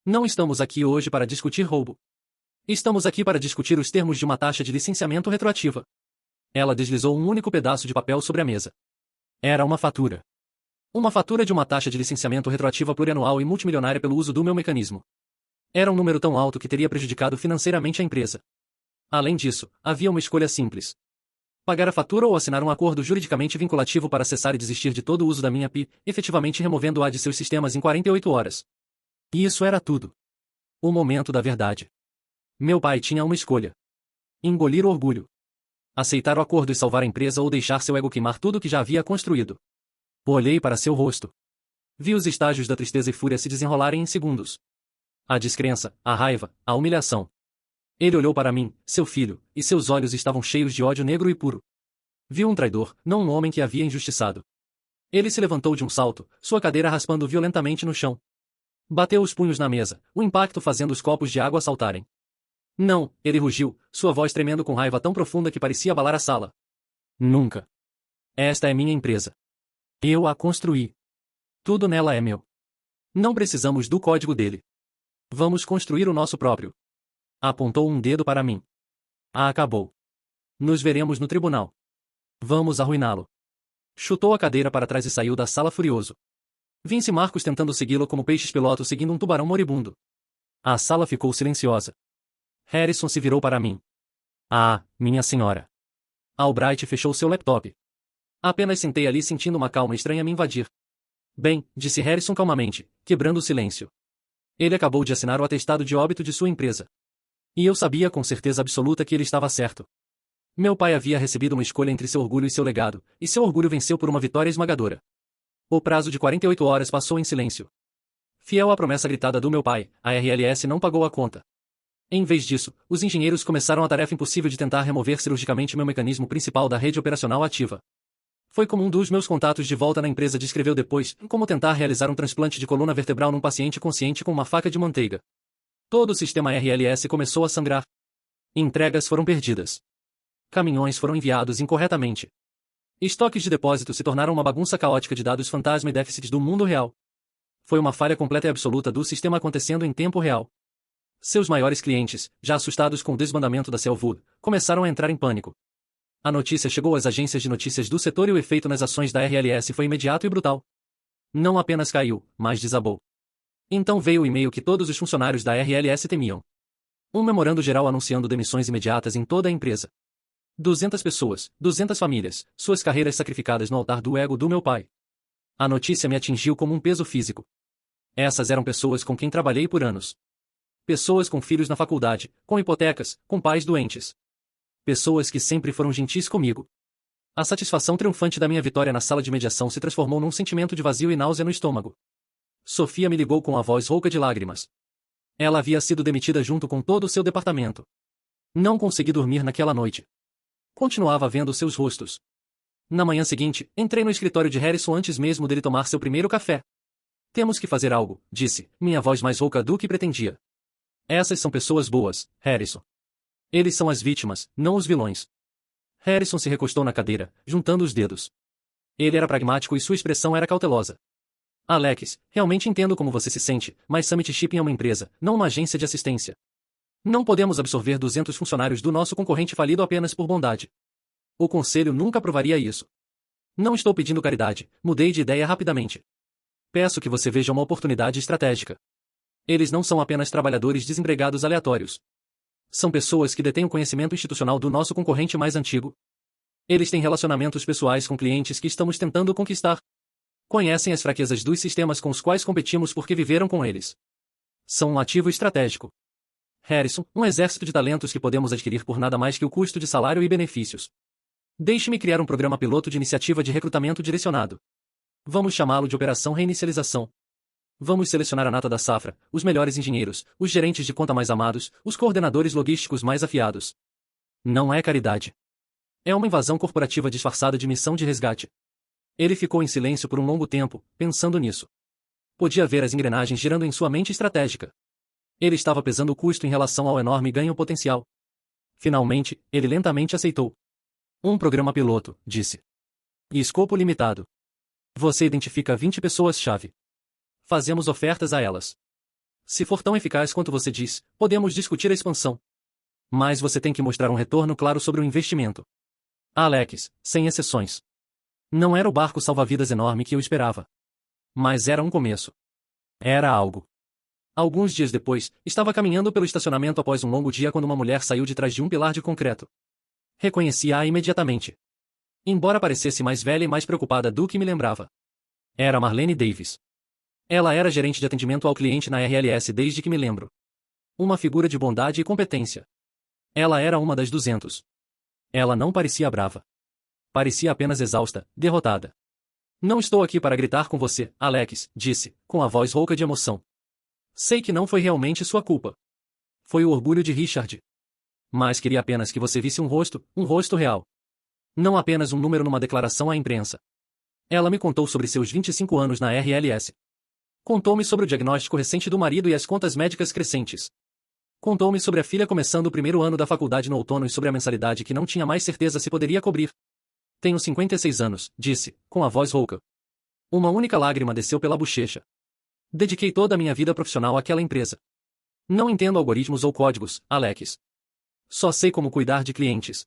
Não estamos aqui hoje para discutir roubo. Estamos aqui para discutir os termos de uma taxa de licenciamento retroativa. Ela deslizou um único pedaço de papel sobre a mesa. Era uma fatura. Uma fatura de uma taxa de licenciamento retroativa plurianual e multimilionária pelo uso do meu mecanismo. Era um número tão alto que teria prejudicado financeiramente a empresa. Além disso, havia uma escolha simples. Pagar a fatura ou assinar um acordo juridicamente vinculativo para cessar e desistir de todo o uso da minha API, efetivamente removendo-a de seus sistemas em 48 horas. E isso era tudo. O momento da verdade. Meu pai tinha uma escolha. Engolir o orgulho. Aceitar o acordo e salvar a empresa ou deixar seu ego queimar tudo o que já havia construído. Olhei para seu rosto. Vi os estágios da tristeza e fúria se desenrolarem em segundos. A descrença, a raiva, a humilhação. Ele olhou para mim, seu filho, e seus olhos estavam cheios de ódio negro e puro. Viu um traidor, não um homem que havia injustiçado. Ele se levantou de um salto, sua cadeira raspando violentamente no chão. Bateu os punhos na mesa, o impacto fazendo os copos de água saltarem. Não, ele rugiu, sua voz tremendo com raiva tão profunda que parecia abalar a sala. Nunca. Esta é minha empresa. Eu a construí. Tudo nela é meu. Não precisamos do código dele. Vamos construir o nosso próprio. Apontou um dedo para mim. Acabou. Nos veremos no tribunal. Vamos arruiná-lo. Chutou a cadeira para trás e saiu da sala furioso. Vince Marcos tentando segui-lo como peixes piloto seguindo um tubarão moribundo. A sala ficou silenciosa. Harrison se virou para mim. Ah, minha senhora. Albright fechou seu laptop. Apenas sentei ali sentindo uma calma estranha me invadir. Bem, disse Harrison calmamente, quebrando o silêncio. Ele acabou de assinar o atestado de óbito de sua empresa. E eu sabia com certeza absoluta que ele estava certo. Meu pai havia recebido uma escolha entre seu orgulho e seu legado, e seu orgulho venceu por uma vitória esmagadora. O prazo de 48 horas passou em silêncio. Fiel à promessa gritada do meu pai, a RLS não pagou a conta. Em vez disso, os engenheiros começaram a tarefa impossível de tentar remover cirurgicamente meu mecanismo principal da rede operacional ativa. Foi como um dos meus contatos de volta na empresa descreveu depois, como tentar realizar um transplante de coluna vertebral num paciente consciente com uma faca de manteiga. Todo o sistema RLS começou a sangrar. Entregas foram perdidas. Caminhões foram enviados incorretamente. Estoques de depósito se tornaram uma bagunça caótica de dados fantasma e déficits do mundo real. Foi uma falha completa e absoluta do sistema acontecendo em tempo real. Seus maiores clientes, já assustados com o desbandamento da Cellwood, começaram a entrar em pânico. A notícia chegou às agências de notícias do setor e o efeito nas ações da RLS foi imediato e brutal. Não apenas caiu, mas desabou. Então veio o e-mail que todos os funcionários da RLS temiam. Um memorando geral anunciando demissões imediatas em toda a empresa. 200 pessoas, 200 famílias, suas carreiras sacrificadas no altar do ego do meu pai. A notícia me atingiu como um peso físico. Essas eram pessoas com quem trabalhei por anos. Pessoas com filhos na faculdade, com hipotecas, com pais doentes. Pessoas que sempre foram gentis comigo. A satisfação triunfante da minha vitória na sala de mediação se transformou num sentimento de vazio e náusea no estômago. Sofia me ligou com a voz rouca de lágrimas. Ela havia sido demitida junto com todo o seu departamento. Não consegui dormir naquela noite. Continuava vendo seus rostos. Na manhã seguinte, entrei no escritório de Harrison antes mesmo dele tomar seu primeiro café. Temos que fazer algo, disse, minha voz mais rouca do que pretendia. Essas são pessoas boas, Harrison. Eles são as vítimas, não os vilões. Harrison se recostou na cadeira, juntando os dedos. Ele era pragmático e sua expressão era cautelosa. Alex, realmente entendo como você se sente, mas Summit Shipping é uma empresa, não uma agência de assistência. Não podemos absorver 200 funcionários do nosso concorrente falido apenas por bondade. O conselho nunca aprovaria isso. Não estou pedindo caridade, mudei de ideia rapidamente. Peço que você veja uma oportunidade estratégica. Eles não são apenas trabalhadores desempregados aleatórios. São pessoas que detêm o conhecimento institucional do nosso concorrente mais antigo. Eles têm relacionamentos pessoais com clientes que estamos tentando conquistar. Conhecem as fraquezas dos sistemas com os quais competimos porque viveram com eles. São um ativo estratégico. Harrison, um exército de talentos que podemos adquirir por nada mais que o custo de salário e benefícios. Deixe-me criar um programa piloto de iniciativa de recrutamento direcionado. Vamos chamá-lo de Operação Reinicialização. Vamos selecionar a nata da safra, os melhores engenheiros, os gerentes de conta mais amados, os coordenadores logísticos mais afiados. Não é caridade. É uma invasão corporativa disfarçada de missão de resgate. Ele ficou em silêncio por um longo tempo, pensando nisso. Podia ver as engrenagens girando em sua mente estratégica. Ele estava pesando o custo em relação ao enorme ganho potencial. Finalmente, ele lentamente aceitou. Um programa piloto, disse. E escopo limitado. Você identifica 20 pessoas-chave. Fazemos ofertas a elas. Se for tão eficaz quanto você diz, podemos discutir a expansão. Mas você tem que mostrar um retorno claro sobre o investimento. Alex, sem exceções. Não era o barco salva-vidas enorme que eu esperava. Mas era um começo. Era algo. Alguns dias depois, estava caminhando pelo estacionamento após um longo dia quando uma mulher saiu de trás de um pilar de concreto. Reconheci-a imediatamente. Embora parecesse mais velha e mais preocupada do que me lembrava. Era Marlene Davis. Ela era gerente de atendimento ao cliente na RLS desde que me lembro. Uma figura de bondade e competência. Ela era uma das 200. Ela não parecia brava. Parecia apenas exausta, derrotada. Não estou aqui para gritar com você, Alex, disse, com a voz rouca de emoção. Sei que não foi realmente sua culpa. Foi o orgulho de Richard. Mas queria apenas que você visse um rosto real. Não apenas um número numa declaração à imprensa. Ela me contou sobre seus 25 anos na RLS. Contou-me sobre o diagnóstico recente do marido e as contas médicas crescentes. Contou-me sobre a filha começando o primeiro ano da faculdade no outono e sobre a mensalidade que não tinha mais certeza se poderia cobrir. Tenho 56 anos, disse, com a voz rouca. Uma única lágrima desceu pela bochecha. Dediquei toda a minha vida profissional àquela empresa. Não entendo algoritmos ou códigos, Alex. Só sei como cuidar de clientes.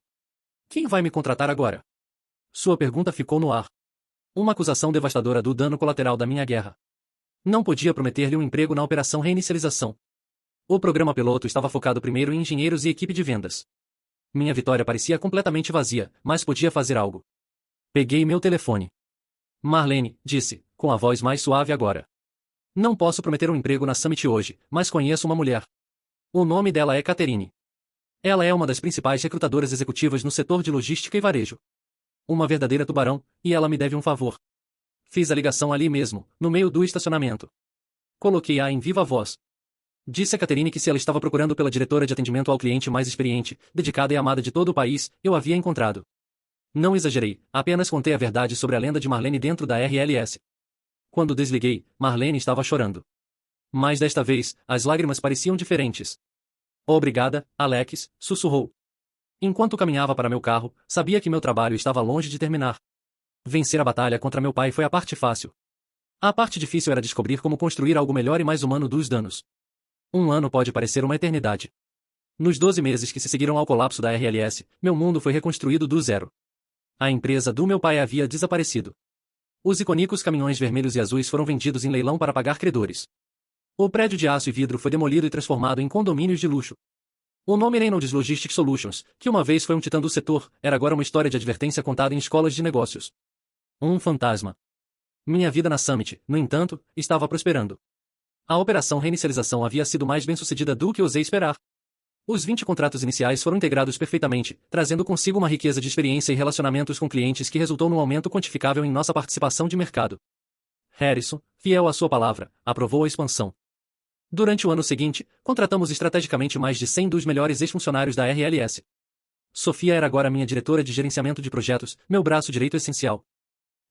Quem vai me contratar agora? Sua pergunta ficou no ar. Uma acusação devastadora do dano colateral da minha guerra. Não podia prometer-lhe um emprego na Operação Reinicialização. O programa piloto estava focado primeiro em engenheiros e equipe de vendas. Minha vitória parecia completamente vazia, mas podia fazer algo. Peguei meu telefone. Marlene, disse, com a voz mais suave agora. Não posso prometer um emprego na Summit hoje, mas conheço uma mulher. O nome dela é Catherine. Ela é uma das principais recrutadoras executivas no setor de logística e varejo. Uma verdadeira tubarão, e ela me deve um favor. Fiz a ligação ali mesmo, no meio do estacionamento. Coloquei-a em viva voz. Disse a Catherine que se ela estava procurando pela diretora de atendimento ao cliente mais experiente, dedicada e amada de todo o país, eu havia encontrado. Não exagerei, apenas contei a verdade sobre a lenda de Marlene dentro da RLS. Quando desliguei, Marlene estava chorando. Mas desta vez, as lágrimas pareciam diferentes. Obrigada, Alex, sussurrou. Enquanto caminhava para meu carro, sabia que meu trabalho estava longe de terminar. Vencer a batalha contra meu pai foi a parte fácil. A parte difícil era descobrir como construir algo melhor e mais humano dos danos. Um ano pode parecer uma eternidade. Nos 12 meses que se seguiram ao colapso da RLS, meu mundo foi reconstruído do zero. A empresa do meu pai havia desaparecido. Os icônicos caminhões vermelhos e azuis foram vendidos em leilão para pagar credores. O prédio de aço e vidro foi demolido e transformado em condomínios de luxo. O nome Reynolds Logistics Solutions, que uma vez foi um titã do setor, era agora uma história de advertência contada em escolas de negócios. Um fantasma. Minha vida na Summit, no entanto, estava prosperando. A operação reinicialização havia sido mais bem-sucedida do que ousei esperar. Os 20 contratos iniciais foram integrados perfeitamente, trazendo consigo uma riqueza de experiência e relacionamentos com clientes que resultou num aumento quantificável em nossa participação de mercado. Harrison, fiel à sua palavra, aprovou a expansão. Durante o ano seguinte, contratamos estrategicamente mais de 100 dos melhores ex-funcionários da RLS. Sofia era agora minha diretora de gerenciamento de projetos, meu braço direito essencial.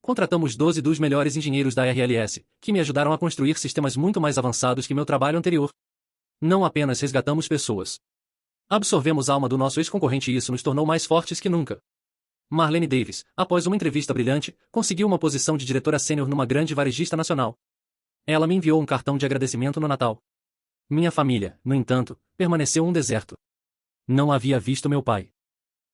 Contratamos 12 dos melhores engenheiros da RLS, que me ajudaram a construir sistemas muito mais avançados que meu trabalho anterior. Não apenas resgatamos pessoas. Absorvemos a alma do nosso ex-concorrente e isso nos tornou mais fortes que nunca. Marlene Davis, após uma entrevista brilhante, conseguiu uma posição de diretora sênior numa grande varejista nacional. Ela me enviou um cartão de agradecimento no Natal. Minha família, no entanto, permaneceu um deserto. Não havia visto meu pai.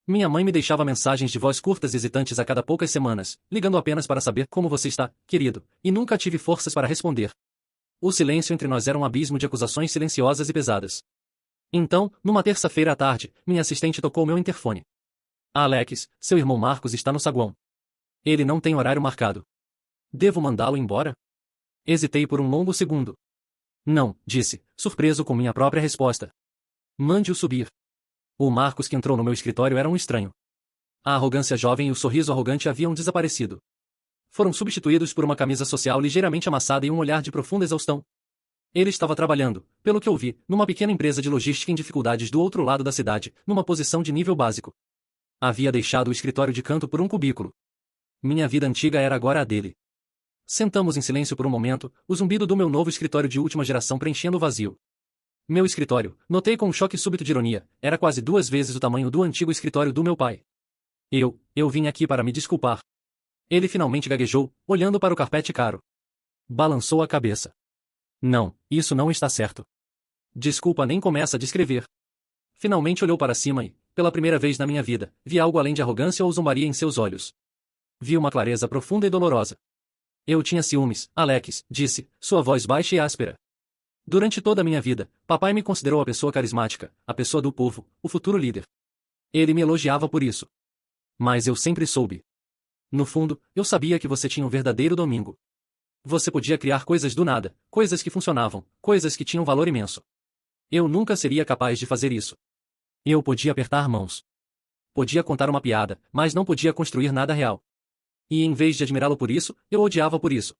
Minha mãe me deixava mensagens de voz curtas e hesitantes a cada poucas semanas, ligando apenas para saber como você está, querido, e nunca tive forças para responder. O silêncio entre nós era um abismo de acusações silenciosas e pesadas. Então, numa terça-feira à tarde, minha assistente tocou meu interfone. Alex, seu irmão Marcos está no saguão. Ele não tem horário marcado. Devo mandá-lo embora? Hesitei por um longo segundo. Não, disse, surpreso com minha própria resposta. Mande-o subir. O Marcos que entrou no meu escritório era um estranho. A arrogância jovem e o sorriso arrogante haviam desaparecido. Foram substituídos por uma camisa social ligeiramente amassada e um olhar de profunda exaustão. Ele estava trabalhando, pelo que ouvi, numa pequena empresa de logística em dificuldades do outro lado da cidade, numa posição de nível básico. Havia deixado o escritório de canto por um cubículo. Minha vida antiga era agora a dele. Sentamos em silêncio por um momento, o zumbido do meu novo escritório de última geração preenchendo o vazio. Meu escritório, notei com um choque súbito de ironia, era quase 2 vezes o tamanho do antigo escritório do meu pai. Eu vim aqui para me desculpar. Ele finalmente gaguejou, olhando para o carpete caro. Balançou a cabeça. Não, isso não está certo. Desculpa nem começa a descrever. Finalmente olhou para cima e, pela primeira vez na minha vida, vi algo além de arrogância ou zombaria em seus olhos. Vi uma clareza profunda e dolorosa. Eu tinha ciúmes, Alex, disse, sua voz baixa e áspera. Durante toda a minha vida, papai me considerou a pessoa carismática, a pessoa do povo, o futuro líder. Ele me elogiava por isso. Mas eu sempre soube. No fundo, eu sabia que você tinha um verdadeiro domingo. Você podia criar coisas do nada, coisas que funcionavam, coisas que tinham valor imenso. Eu nunca seria capaz de fazer isso. Eu podia apertar mãos. Podia contar uma piada, mas não podia construir nada real. E em vez de admirá-lo por isso, eu o odiava por isso.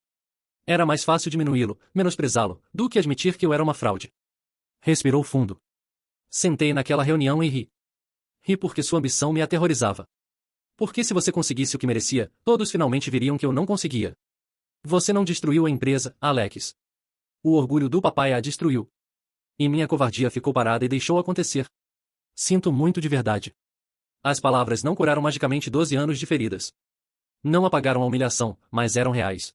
Era mais fácil diminuí-lo, menosprezá-lo, do que admitir que eu era uma fraude. Respirou fundo. Sentei naquela reunião e ri. Ri porque sua ambição me aterrorizava. Porque se você conseguisse o que merecia, todos finalmente viriam que eu não conseguia. Você não destruiu a empresa, Alex. O orgulho do papai a destruiu. E minha covardia ficou parada e deixou acontecer. Sinto muito de verdade. As palavras não curaram magicamente 12 anos de feridas. Não apagaram a humilhação, mas eram reais.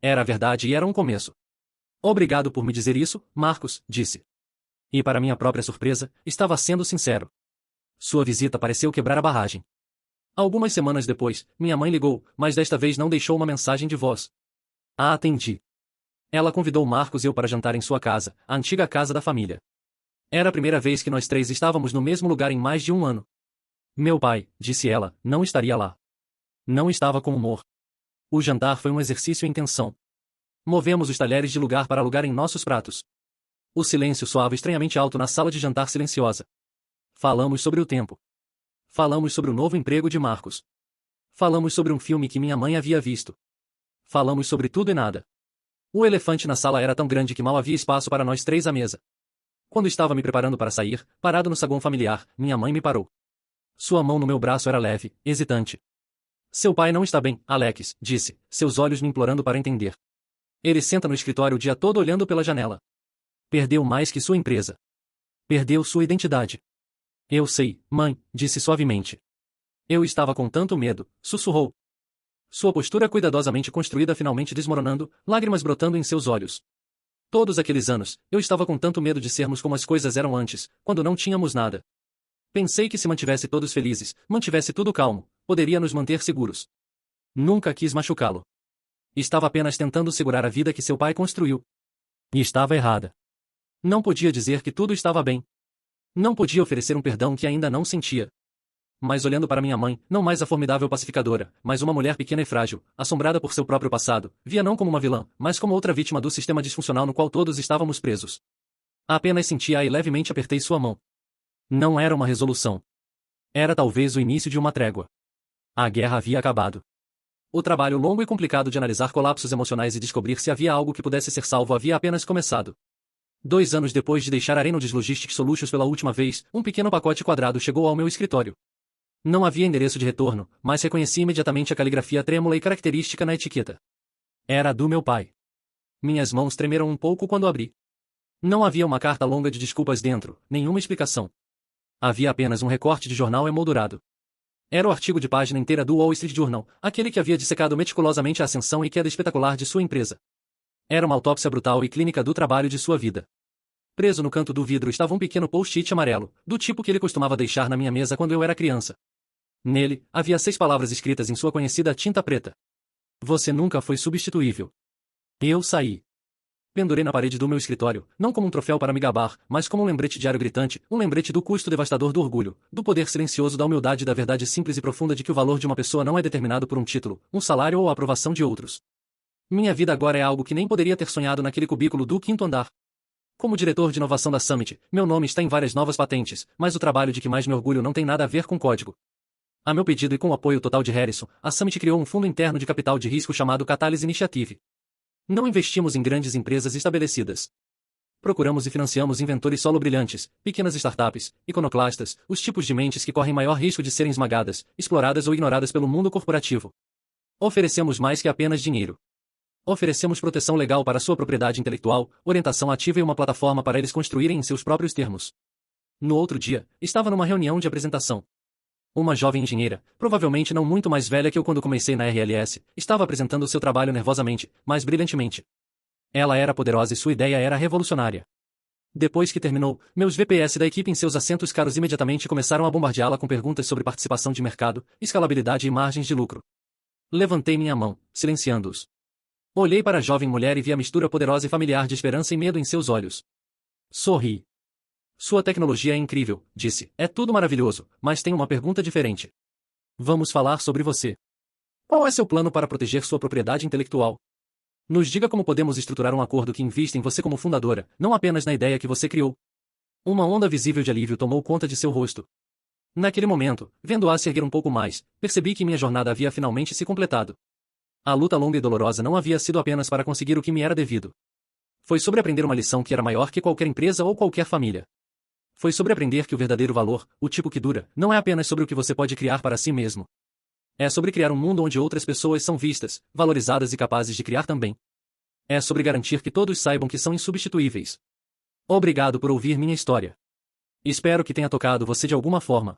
Era a verdade e era um começo. Obrigado por me dizer isso, Marcos, disse. E para minha própria surpresa, estava sendo sincero. Sua visita pareceu quebrar a barragem. Algumas semanas depois, minha mãe ligou, mas desta vez não deixou uma mensagem de voz. A atendi. Ela convidou Marcos e eu para jantar em sua casa, a antiga casa da família. Era a primeira vez que nós três estávamos no mesmo lugar em mais de um ano. Meu pai, disse ela, não estaria lá. Não estava com humor. O jantar foi um exercício em tensão. Movemos os talheres de lugar para lugar em nossos pratos. O silêncio soava estranhamente alto na sala de jantar silenciosa. Falamos sobre o tempo. Falamos sobre o novo emprego de Marcos. Falamos sobre um filme que minha mãe havia visto. Falamos sobre tudo e nada. O elefante na sala era tão grande que mal havia espaço para nós três à mesa. Quando estava me preparando para sair, parado no saguão familiar, minha mãe me parou. Sua mão no meu braço era leve, hesitante. Seu pai não está bem, Alex, disse, seus olhos me implorando para entender. Ele senta no escritório o dia todo olhando pela janela. Perdeu mais que sua empresa. Perdeu sua identidade. Eu sei, mãe, disse suavemente. Eu estava com tanto medo, sussurrou. Sua postura cuidadosamente construída finalmente desmoronando, lágrimas brotando em seus olhos. Todos aqueles anos, eu estava com tanto medo de sermos como as coisas eram antes, quando não tínhamos nada. Pensei que se mantivesse todos felizes, mantivesse tudo calmo, poderia nos manter seguros. Nunca quis machucá-lo. Estava apenas tentando segurar a vida que seu pai construiu. E estava errada. Não podia dizer que tudo estava bem. Não podia oferecer um perdão que ainda não sentia. Mas olhando para minha mãe, não mais a formidável pacificadora, mas uma mulher pequena e frágil, assombrada por seu próprio passado, via não como uma vilã, mas como outra vítima do sistema disfuncional no qual todos estávamos presos. Apenas sentia-a e levemente apertei sua mão. Não era uma resolução. Era talvez o início de uma trégua. A guerra havia acabado. O trabalho longo e complicado de analisar colapsos emocionais e descobrir se havia algo que pudesse ser salvo havia apenas começado. 2 anos depois de deixar a Reynolds Logistics Solutions pela última vez, um pequeno pacote quadrado chegou ao meu escritório. Não havia endereço de retorno, mas reconheci imediatamente a caligrafia trêmula e característica na etiqueta. Era a do meu pai. Minhas mãos tremeram um pouco quando abri. Não havia uma carta longa de desculpas dentro, nenhuma explicação. Havia apenas um recorte de jornal emoldurado. Era o artigo de página inteira do Wall Street Journal, aquele que havia dissecado meticulosamente a ascensão e queda espetacular de sua empresa. Era uma autópsia brutal e clínica do trabalho de sua vida. Preso no canto do vidro estava um pequeno post-it amarelo, do tipo que ele costumava deixar na minha mesa quando eu era criança. Nele, havia 6 palavras escritas em sua conhecida tinta preta. Você nunca foi substituível. Eu saí. Pendurei na parede do meu escritório, não como um troféu para me gabar, mas como um lembrete diário gritante, um lembrete do custo devastador do orgulho, do poder silencioso da humildade e da verdade simples e profunda de que o valor de uma pessoa não é determinado por um título, um salário ou a aprovação de outros. Minha vida agora é algo que nem poderia ter sonhado naquele cubículo do 5º andar. Como diretor de inovação da Summit, meu nome está em várias novas patentes, mas o trabalho de que mais me orgulho não tem nada a ver com código. A meu pedido e com o apoio total de Harrison, a Summit criou um fundo interno de capital de risco chamado Catalyst Initiative. Não investimos em grandes empresas estabelecidas. Procuramos e financiamos inventores solo brilhantes, pequenas startups, iconoclastas, os tipos de mentes que correm maior risco de serem esmagadas, exploradas ou ignoradas pelo mundo corporativo. Oferecemos mais que apenas dinheiro. Oferecemos proteção legal para sua propriedade intelectual, orientação ativa e uma plataforma para eles construírem em seus próprios termos. No outro dia, estava numa reunião de apresentação. Uma jovem engenheira, provavelmente não muito mais velha que eu quando comecei na RLS, estava apresentando seu trabalho nervosamente, mas brilhantemente. Ela era poderosa e sua ideia era revolucionária. Depois que terminou, meus VPS da equipe em seus assentos caros imediatamente começaram a bombardeá-la com perguntas sobre participação de mercado, escalabilidade e margens de lucro. Levantei minha mão, silenciando-os. Olhei para a jovem mulher e vi a mistura poderosa e familiar de esperança e medo em seus olhos. Sorri. Sua tecnologia é incrível, disse. É tudo maravilhoso, mas tenho uma pergunta diferente. Vamos falar sobre você. Qual é seu plano para proteger sua propriedade intelectual? Nos diga como podemos estruturar um acordo que invista em você como fundadora, não apenas na ideia que você criou. Uma onda visível de alívio tomou conta de seu rosto. Naquele momento, vendo-a se erguer um pouco mais, percebi que minha jornada havia finalmente se completado. A luta longa e dolorosa não havia sido apenas para conseguir o que me era devido. Foi sobre aprender uma lição que era maior que qualquer empresa ou qualquer família. Foi sobre aprender que o verdadeiro valor, o tipo que dura, não é apenas sobre o que você pode criar para si mesmo. É sobre criar um mundo onde outras pessoas são vistas, valorizadas e capazes de criar também. É sobre garantir que todos saibam que são insubstituíveis. Obrigado por ouvir minha história. Espero que tenha tocado você de alguma forma.